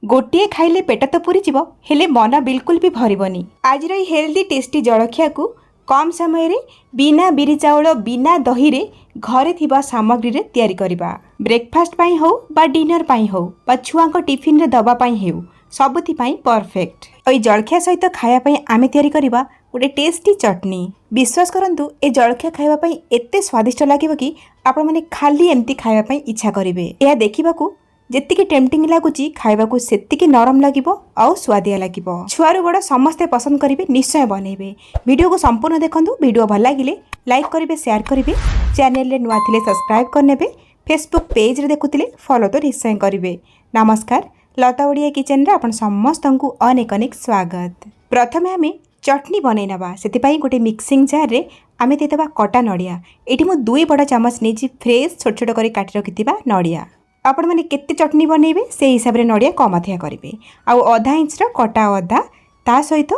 गोटे खाइले पेट तो पूरी जीव हेले मन बिल्कुल भी भरबनी। आज हेल्दी टेस्टी जलखिया को कम समय रे बिना बिरी चाउल बिना दही रे घरे थिबा सामग्री रे तैयारी करिबा। ब्रेकफास्ट पाई हो बा डिनर पाई हो बा छुआ को टिफिन रे दबा पाई हेउ सबुथि पाई परफेक्ट। ओई जलखिया सहित खाया पाई आमे तैयारी करिबा गोटे टेस्टी चटनी। विश्वास करंतु ए जलखिया खाइबा पाई एते स्वादिष्ट लागिबो कि आपण माने खाली एम्ति खाइबा पाई इच्छा करिवे। एया देखिबाकू जेतिकी टेम्पटिंग लागुची खाइबाकू सेतिकी नरम लागिबो आउ स्वादिया लागिबो। छुआरू बड़ समस्ते पसंद करिवे, निश्चय बनेइबे। वीडियो को संपूर्ण देखंतु। वीडियो भल लागिले लाइक करिवे, शेयर करिवे। चैनल रे नुआ थिले सब्सक्राइब करनेबे। फेसबुक पेज रे देखुतिले फॉलो तो निश्चय करिवे। नमस्कार, लता ओडिया किचन रे आपण समस्तंकु अनेक अनेक स्वागत। प्रथमे आमे चटनी बनै नबा। सेतिपाई गोटे मिक्सिंग जार रे आमे देतबा कटा नडिया। एठी मु 2 बड़ चमच नेची फ्रेश छोट छोट करी काटी रखितिबा नडिया। आपण माने केते चटनी बनेइबे से हिसाब रे नडिया कम अधिया करिवे। आउ आधा इंच रो कटा अदा, ता सहित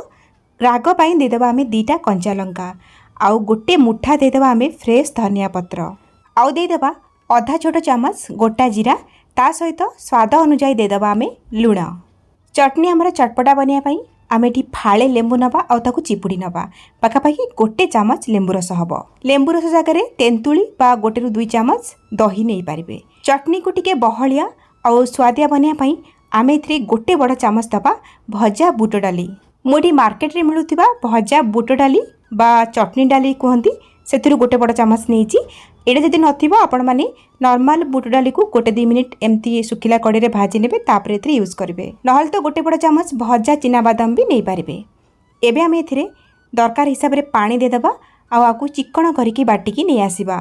राग पाई देदबा आमे 2टा कंचा लंका, आउ गोटे मुठा देदबा आमे फ्रेश धनिया पत्र, आउ देदबा आधा छोट चमच गोटा जीरा, ता सहित स्वाद अनुसार देदबा आमे लुण। चटनी हमर चटपटा बनिया पाई आमे ठी फाळे लेंबू नबा आउ ताकू चिपुडी नबा। पाखापाखि गोटे चामच लेंबू रस हबो। लेंबू रस जगह तेंतुली बा गोटे रु 2 चामच दही नहीं पारिबे। चटनी को टिके बहलिया आउ स्वादिया बनिया पाई आमे इथरे गोटे बड़ चामच दबा भजा बुट डाली। मोडी मार्केट रे मिलुथिबा भजा बुट डाली बा चटनी डाली कहंती, सेथिरु गोटे बड़ चामच नेची। एडे जदि नथिबो आपण माने नॉर्मल बुट डाली को गोटे 2 मिनिट एम्ति सुखिला कड़े रे भाजी नेबे, तापरे इथरे यूज करिवे। नहल तो गोटे बड़ चामच भजा चिना बादाम भी नहीं पारिबे। एबे आमे इथरे दरकार हिसाब रे पानी दे दबा आउ आकु चिकण करिकी बाटिकी नै आसीबा।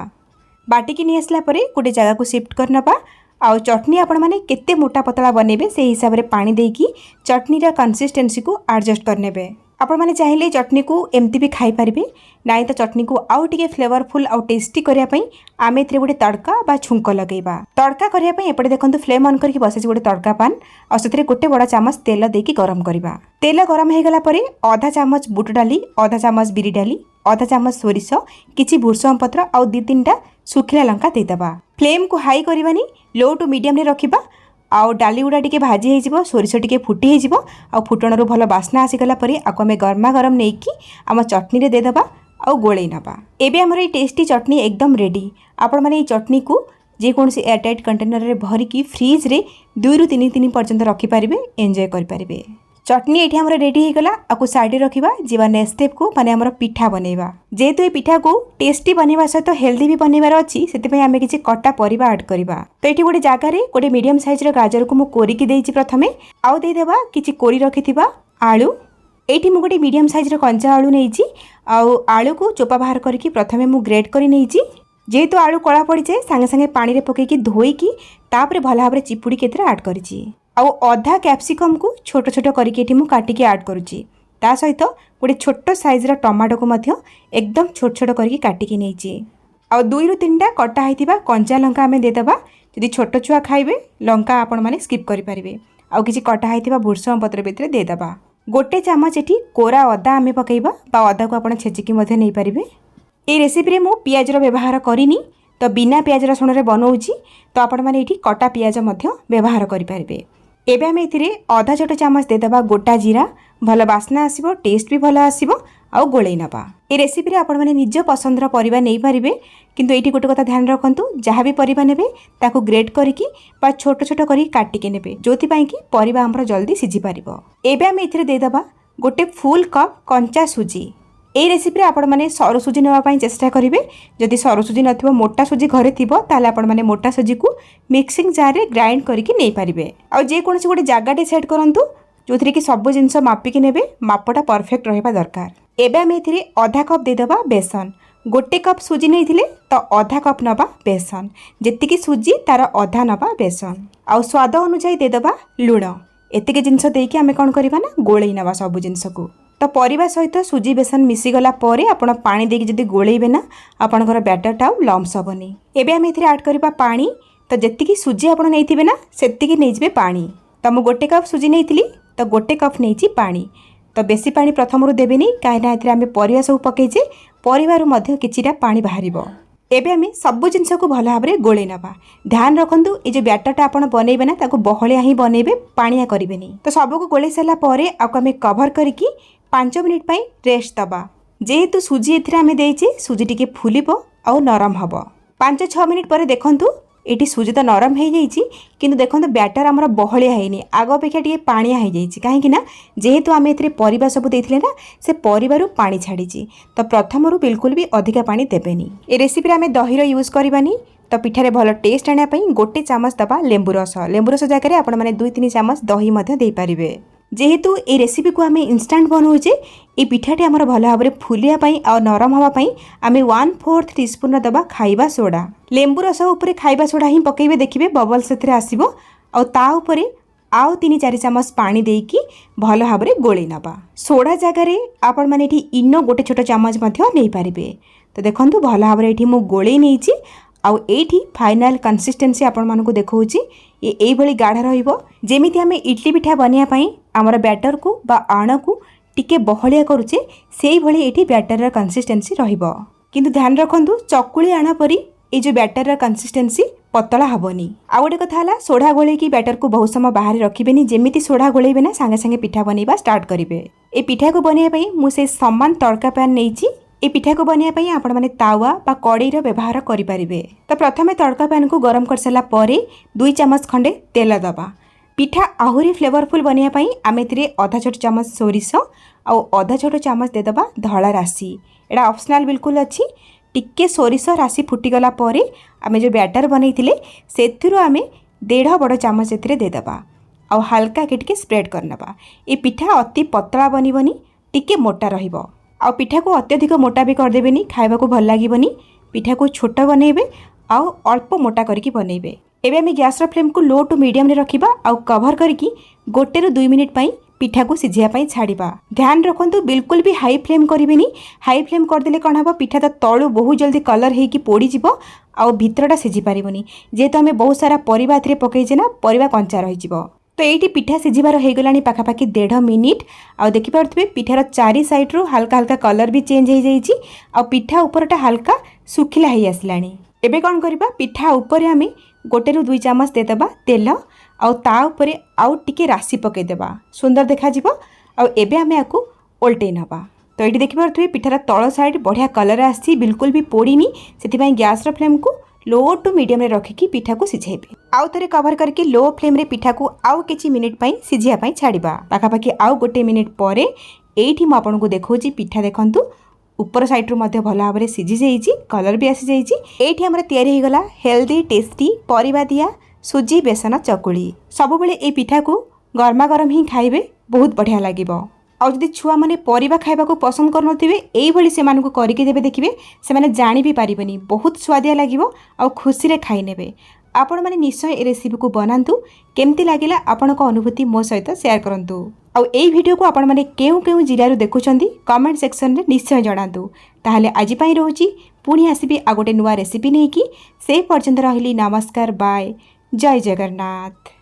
बाटिकी नहीं आसला परे गोटे जगह को शिफ्ट करनबा। आउ चटनी आपण माने केते मोटा पतला बनेबे से हिसाब रे पानी देकी चटनी रा कंसिस्टेंसी को एडजस्ट करनेबे। आपण माने चाहिले चटनी को एम्ति भी खाई पारिबे, नाइ तो चटनी को आउ टिके फ्लेवरफुल आउ टेस्टी करिया पई आमे एथरे गोटे तड़का बा छुंक लगेबा। तड़का करिया पई एपटे देखंतु फ्लेम ऑन करके बसेछि गोटे तड़का पान, आ सेथरे गोटे बड़ा चामच तेल देकी गरम करबा। तेल गरम हे गला परे आधा चामच बुट डाली, आधा चामच बिरी डाली, आधा चामच सोरिष, किछि भुरसम पत्र आउ 2-3टा सुखिला लंका देदबा। फ्लेम को हाई करबानी, लो टू मीडियम रे रखिबा। आउ डाली गुड़ा टिके भाजी हे जिवो, सोरिष टिके फुटी हे जिवो, आउ फुटणरू भल बास्ना आसी गला परे आको हमें गरमा गरम नेकी आम चटनी रे देदबा आउ गोळेई नबा। एबे हमर ए टेस्टी चटनी एकदम रेडी। आपण माने ए चटनी को जे कोनसी एयरटाइट कंटेनर रे भरी की फ्रिज रे 2 रु 3 दिन पर्यंत रखि पारिबे, एन्जॉय करि पारिबे। चटनी एठी हमर रेडी हे गला। आकु साइड रे रखिबा। जीवा नेक्स्ट स्टेप को माने हमर पिठा बनेबा। जेतु ए पिठा को टेस्टी बनेबा सहित हेल्दी भी बनेबार अछि, सेति पई आमे किछि कटा परिबा ऐड करिबा। तो एठी गोटे जागा रे गोटे मीडियम साइज रे गाजर को मु कोरी की देइछि प्रथमे, आउ देइ देबा किछि कोरी रखिथिबा आलू। एठी मु गोटे मीडियम साइज रे कंचा आलू नेइछि, आउ आलू को चोपा बाहर करके प्रथमे मु ग्रेट करी नेइछि। जेतु आलू कळा पड़ी जाय संगे संगे पानी रे पके की धोई की तापरे भला भाबरे चिपुडी केतरे ऐड करिछि। आउ आधा कैप्सिकम को छोट छोट करके एठी मु काटिकी ऐड करूछि। ता सहित गोटे छोट साइज रा टमाटो को मध्य एकदम छोट छोट करके काटिकी नेइछि। आउ 2 रु 3टा कटा हैतिबा कंचा लंका आमे देदबा। जदि छोट छुआ खाइबे लंका आपण माने स्किप करि परिबे। आउ किछि कटा हैतिबा भुरसम पत्र भितरे देदबा। गोटे चामच एठी कोरा अदा आमे पकेइबा बा अदा को आपण छेचिकी मध्य नै परिबे। ए रेसिपी रे मु पियाज रो व्यवहार करिनी, तो बिना पियाज रसुण रे बनौछि, तो आपण माने एठी कटा पियाज मध्य व्यवहार करि परिबे। एबे आमे इथिरे आधा छोट चामच देदबा गोटा जीरा, भल बास्ना आसीबो, टेस्ट भी भल आसीबो, आउ गोळेई नबा। ए रेसिपी रे आपण माने निज पसंद रो परिबा नै पारिबे, किंतु एठी गोटे कथा ध्यान रखंतु, जहाँ भी परिबा नेबे ताको ग्रेट करिकी बा छोट छोट करी काटिके नेबे, जोथि पई कि परिबा हमर जल्दी सिझी पारिबो। एबे आमे इथिरे देदबा गोटे फुल कप कंचा सुजी। ए रेसिपी रे आपण माने सरू सुजी नेबा पई चेष्टा करिवे। जदि सरू सुजी नथिबो, मोटा सुजी घरे थिबो, ताले आपण माने मोटा सुजी को मिक्सिंग जार रे ग्राइंड करके नै पारिबे। आ जे कोनसी गोटे जागाटे सेट करंतु जोथरे कि सब जिंस मापिकी नेबे, मापटा परफेक्ट रहबा दरकार। एबे आमे इथिरे आधा कप देदबा बेसन। गोटे कप सुजी नैथिले तो आधा कप नबा बेसन, जेतिकी सुजी तार आधा नबा बेसन। आउ स्वाद अनुसार देदबा लुण। एतिके जिंस देकी आमे कोन करबा ना गोळेई नबा सब जिंस को। तो परिबा सहित सुजी बेसन मिसी गला परे आपण पानी देकी जदि गोळेइबे ना आपणकर बैटरटा लम्स हबनी। एबे आमे इथिरे ऐड करबा पानी। तो जेतिकी सुजी आपण नैथिबे ना सेतिकी नैजिबे पानी। तो मु गोटे कप सुजी नैथिली, तो गोटे कप नैछि पानी। तो बेसी पानी प्रथमरु देबेनी, काहे ना एथिरे आमे परिबा सब पकेइजे, परिबारु मध्य किछिटा पानी बाहरिबो। एबे आमे सब जिनस को भल भाव में गोले नवा। ध्यान रखु ये जो बैटरटा आप बनइबे ना ताको बहलिया ही बनइबे, पानिया करेनि। तो सबको गोले सारा पर आम कभर करके 5 मिनिट रेस्ट दबा। जेहेतु सुजी एमें देचे सुजी टिके फुलिबो आउ नरम हम। 5-6 मिनिट पर देखंतु ये सुजी तो नरम हो जाइए, किंतु देखो बैटर आमर बहलिया है आग अपेक्षा टे पानिया हो जाइए कहीं जेहेतु आम ए परिबा सब देते ना से परिबार पानी छाड़ी। तो प्रथम बिल्कुल भी अधिका पानी देवेनि। ए रेसिपी आम दहीर यूज करवानी। तो पिठारे भल टेस्ट आने गोटे चामच दबा लेंबू रस जगह आप 2-3 चामच दही दे पारे। जेहेतु ये रेसिपी को आम इंस्टांट बनाऊे ये पिठाटी आमर भल भाव में फुलियापाई आ नरम हाँपाई आम 1/4 टीस्पून दबा खाइबा सोडा। लेंबू रस उपर खाइबा सोडा ही पकेबे, देखिए बबल से आसो आउे आउ 3-4 चामच पानी देकी भल भाव में गोले नवा। सोडा जगार आपण मैंने इनो गोटे छोट चामच नहीं पारे। तो देखो भल भाव में ये गोले नहीं आउ एठी फाइनल कंसिस्टेंसी आपण मानकु देखौची ये एई भली गाढ़ा रहिबो। जेमिति आमे इडली पिठा बनिया पई हमर बैटर को बा आण को टिके बहलिया करूचे सेई भली एठी बैटर रा कंसिस्टेंसी रहिबो। किंतु ध्यान रखंतु चकुली आण परी ए जो बैटर रा कंसिस्टेंसी पतला हबनी। आ गोटे कथा हला सोडा गोले की बैटर को बहुत समय बाहर रखिबेनी। जेमिति सोडा गोलेबे ना संगे संगे पिठा बनेबा स्टार्ट करिवे। ए पिठा को बनिया पई मु से समान तड़का पैन नेइची। ये पिठा को बनवाई आपण मैंने तावा बा कड़ई व्यवहार करें। तो प्रथम तड़का पैन को गरम कर सारा 2 चामच खंडे तेल दबा। पिठा आहरी फ्लेवरफुल बनवाई आम आधा छोट चामच सोरिष आउ आधा छोट चामच देदबा धला राशि। एटा ऑप्शनल बिल्कुल अच्छी। टिके सोरिष राशि फुटीगला आम जो बैटर बनई से आम 1.5 बड़ चामच देदबा आउ हल्का के स्प्रेड करनबा। ये पिठा अति पतला बनबनी, टिके मोटा रहिबो। आ पिठा को अत्यधिक मोटा भी करदेवेनि, खाइबा को भल लागिबनी। पिठा को छोट बनइबे आउ अल्प मोटा करके बनइबे। एबे आमे गैस रो फ्लेम को लो टू मीडियम रे रखिबा आउ कवर करके 1 ରୁ 2 मिनिट पई पिठा को सिझिया पई छाड़िबा। ध्यान रखंतु बिल्कुल भी हाई फ्लेम करिबेनि। हाई फ्लेम करदेले कौन हम पिठा तो तळु बहुत जल्दी कलर हेकी पोड़ी जिवो आउ भितरटा सिझी पारिबोनी। जेहेतु आमे बहुत सारा परिबा एथिरे पकैछे ना, परिबा कंचा रहि जिवो। तो ये पिठा सिझिबार हो गलानी पाखापाखि 1.5 मिनिट। आउ देखि पारुथबे पिठार 4 साइड रो हल्का हल्का कलर भी चेंज हो जाइए आउ पिठा उपरटा हल्का सुखिला हो आसलानी। एबे कौन करबा पिठा ऊपर आम 1 ରୁ 2 चामच देदबा तेल आउ ता ऊपर आउ टिके राशि पकईदेबा, सुंदर देखा जिवो। आउ एबे आम याकू ओल्टे नबा। तो ये देखि पारुथबे पिठार तळ साइड बढ़िया कलर आसी, बिल्कुल भी पोड़ीनी। से गैस रो फ्लेम को लो टू मीडियम रे रखिकी पिठा को सिझेबे। आउ थरे कवर करके लो फ्लेम रे पिठा को आउ किछि मिनिट पई सिझिया पई छाड़िबा। पाखापाखि आउ 1 मिनिट परे एठी म आपनको देखौची पिठा देखंतु ऊपर साइड रो मध्ये भल भाव में सिझी जाइए, कलर भी आसी जाइए। एठी हमर तैयारी हो गला हेल्दी टेस्टी परिबा दिया सुजी बेसन चकुली। सब बेले ए पिठा को गरमा गरम ही खाइबे, बहुत बढ़िया लागिबो। आउ जदि छुआ माने परिबा खाइबा को पसंद करनथिबे एई भली से मानको करिके देबे, देखिबे से माने जानि भी पारिबेनी, बहुत स्वादिया लागिबो आउ खुशी रे खाइ नेबे। आपण माने निश्चय ए रेसिपी को बनांतु। केमती लागिला आपनको अनुभूति मो सहित शेयर करंतु। आउ एई वीडियो को आपण माने केउ केउ जिल्ला रो देखुचंदी कमेंट सेक्शन रे निश्चय जणांतु। ताहाले आजि पई रहूची, पुणी आसीबी आ गोटे नुवा रेसिपी नेकी। से पर्यंत रहिली नमस्कार, बाय, जय जगन्नाथ।